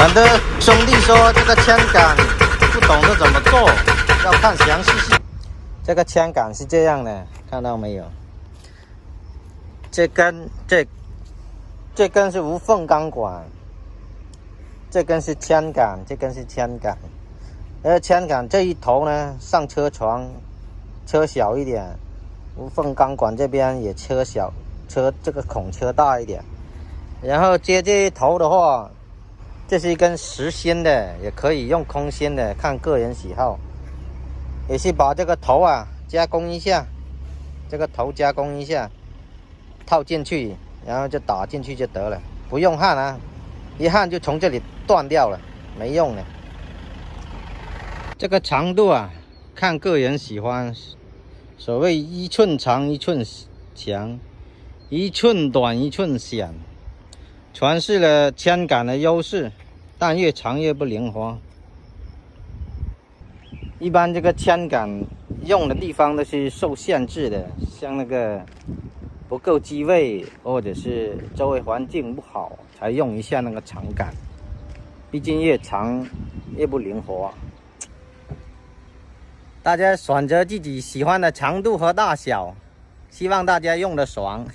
很多兄弟说这个枪杆不懂得怎么做，要看详细。这个枪杆是这样的，看到没有？这根是无缝钢管，这根是枪杆，这根是枪杆。枪杆这一头呢，上车床车小一点，无缝钢管这边也车小，车这个孔车大一点。然后接这一头的话，这是一根实心的，也可以用空心的，看个人喜好。也是把这个头啊加工一下，这个头加工一下，套进去，然后就打进去就得了，不用焊啊，一焊就从这里断掉了，没用的。这个长度啊，看个人喜欢，所谓1寸长1寸强，1寸短1寸响，诠释了枪杆的优势，但越长越不灵活。一般这个枪杆用的地方都是受限制的，像那个不够机位，或者是周围环境不好，才用一下那个长杆。毕竟越长越不灵活。大家选择自己喜欢的长度和大小，希望大家用得爽。